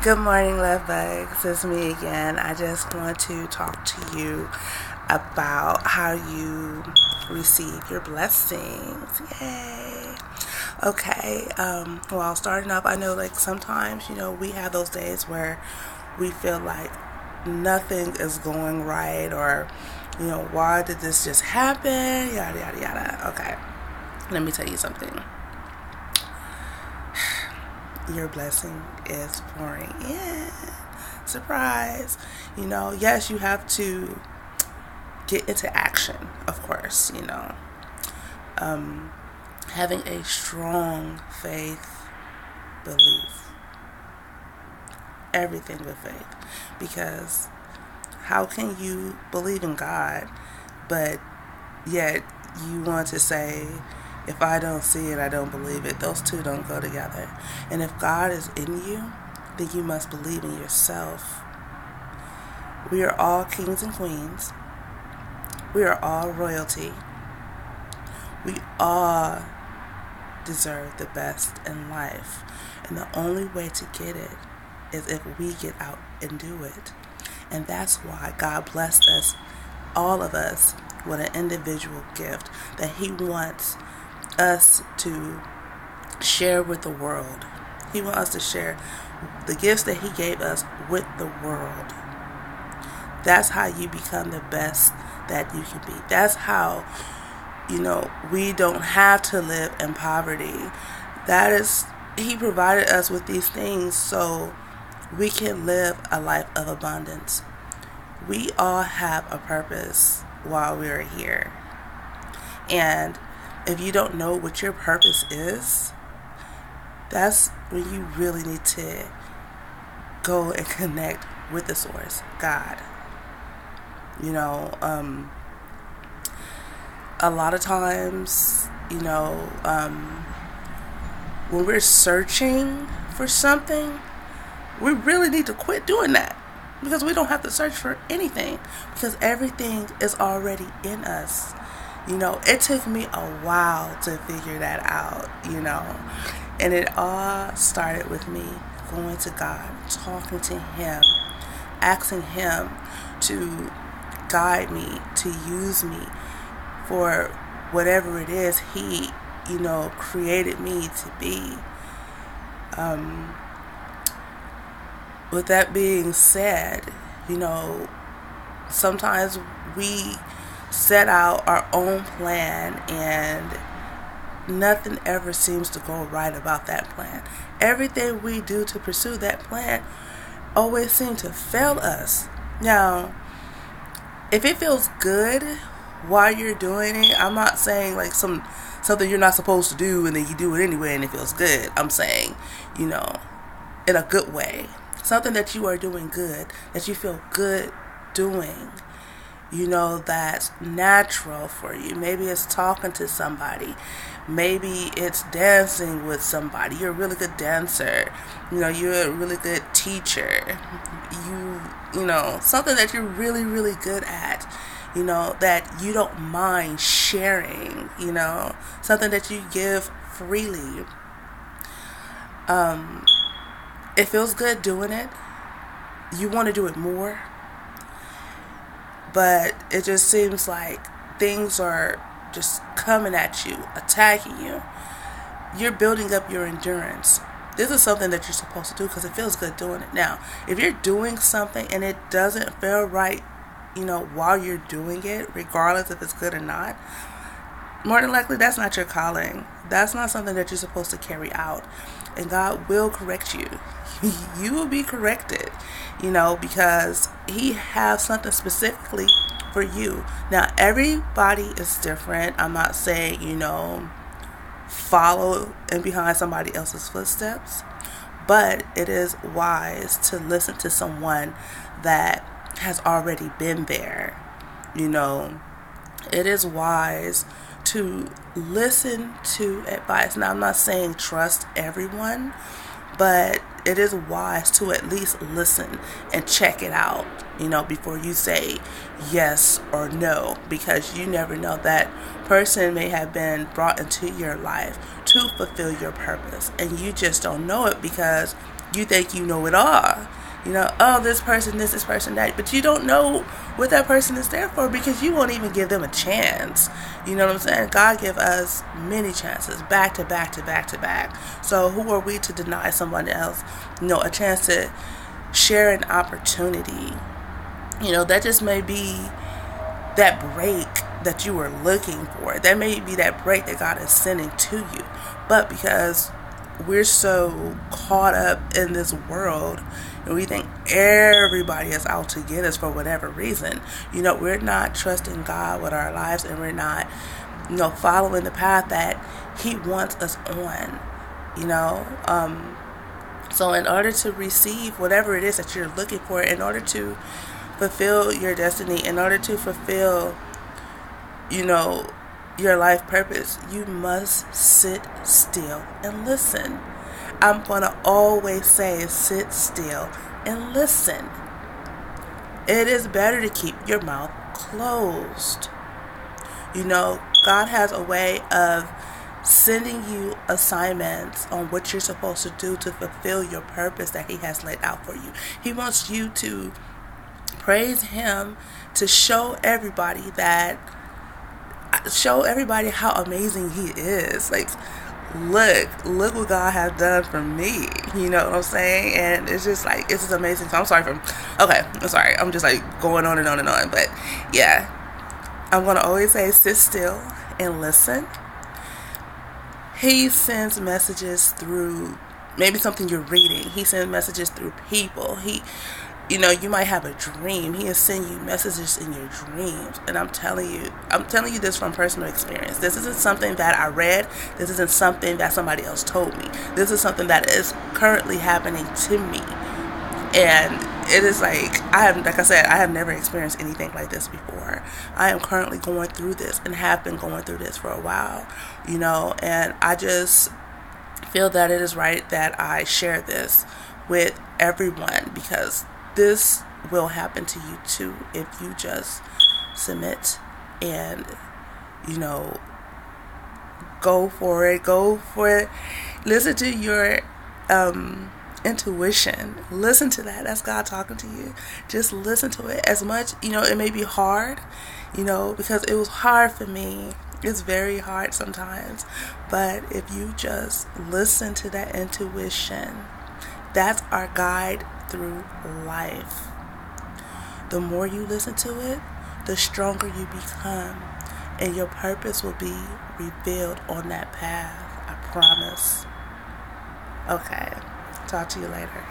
Good morning, love bugs. It's me again. I just want to talk to you about how you receive your blessings. Yay. Okay. Well, starting off, I know like sometimes, we have those days where we feel like nothing is going right, or, why did this just happen? Yada, yada, yada. Okay. Let me tell you something. Your blessing is pouring in. Surprise. Yes, you have to get into action, of course, having a strong faith, belief, everything with faith. Because how can you believe in God, but yet you want to say, if I don't see it, I don't believe it? Those two don't go together. And if God is in you, then you must believe in yourself. We are all kings and queens. We are all royalty. We all deserve the best in life. And the only way to get it is if we get out and do it. And that's why God blessed us, all of us, with an individual gift that He wants us to share with the world. He wants us to share the gifts that He gave us with the world. That's how you become the best that you can be. That's how, we don't have to live in poverty. That is, He provided us with these things so we can live a life of abundance. We all have a purpose while we're here. And if you don't know what your purpose is, that's when you really need to go and connect with the source, God. A lot of times, when we're searching for something, we really need to quit doing that, because we don't have to search for anything, because everything is already in us. It took me a while to figure that out, and it all started with me going to God, talking to Him, asking Him to guide me, to use me for whatever it is He, created me to be. With that being said, sometimes we set out our own plan and nothing ever seems to go right about that plan. Everything we do to pursue that plan always seems to fail us. Now, if it feels good while you're doing it, I'm not saying like something you're not supposed to do and then you do it anyway and it feels good. I'm saying, in a good way. Something that you are doing good, that you feel good doing, that's natural for you. Maybe it's talking to somebody. Maybe it's dancing with somebody. You're a really good dancer. You're a really good teacher. Something that you're really, really good at, that you don't mind sharing, something that you give freely. It feels good doing it. You want to do it more. But it just seems like things are just coming at you, attacking you. You're building up your endurance. This is something that you're supposed to do because it feels good doing it. Now, if you're doing something and it doesn't feel right, while you're doing it, regardless if it's good or not, more than likely that's not your calling. That's not something that you're supposed to carry out. And God will correct you. You will be corrected, because He has something specifically for you. Now, everybody is different. I'm not saying, follow in behind somebody else's footsteps, but it is wise to listen to someone that has already been there. It is wise to listen to advice. Now, I'm not saying trust everyone, but it is wise to at least listen and check it out, before you say yes or no, because you never know, that person may have been brought into your life to fulfill your purpose, and you just don't know it because You think you know it all. You know, oh, this person, this person, that. But you don't know what that person is there for because you won't even give them a chance. You know what I'm saying? God give us many chances, back to back to back to back. So who are we to deny someone else, a chance to share an opportunity? That just may be that break that you were looking for. That may be that break that God is sending to you. But because we're so caught up in this world and we think everybody is out to get us for whatever reason, we're not trusting God with our lives, and we're not, following the path that He wants us on, So in order to receive whatever it is that you're looking for, in order to fulfill your destiny, in order to fulfill, your life purpose, you must sit still and listen. I'm going to always say sit still and listen. It is better to keep your mouth closed. God has a way of sending you assignments on what you're supposed to do to fulfill your purpose that He has laid out for you. He wants you to praise Him, to show everybody how amazing He is. Like, look what God has done for me. You know what I'm saying? And it's just like, it's just amazing. So I'm sorry. I'm just like going on and on and on. But yeah, I'm going to always say sit still and listen. He sends messages through maybe something you're reading. He sends messages through people. You might have a dream. He will send you messages in your dreams. And I'm telling you this from personal experience. This isn't something that I read. This isn't something that somebody else told me. This is something that is currently happening to me. And it is like I have never experienced anything like this before. I am currently going through this and have been going through this for a while, and I just feel that it is right that I share this with everyone, because this will happen to you too if you just submit and, go for it. Listen to your intuition. Listen to that. That's God talking to you. Just listen to it. As much, it may be hard, because it was hard for me. It's very hard sometimes. But if you just listen to that intuition, that's our guide through life. The more you listen to it, the stronger you become, and your purpose will be revealed on that path. I promise. Okay, talk to you later.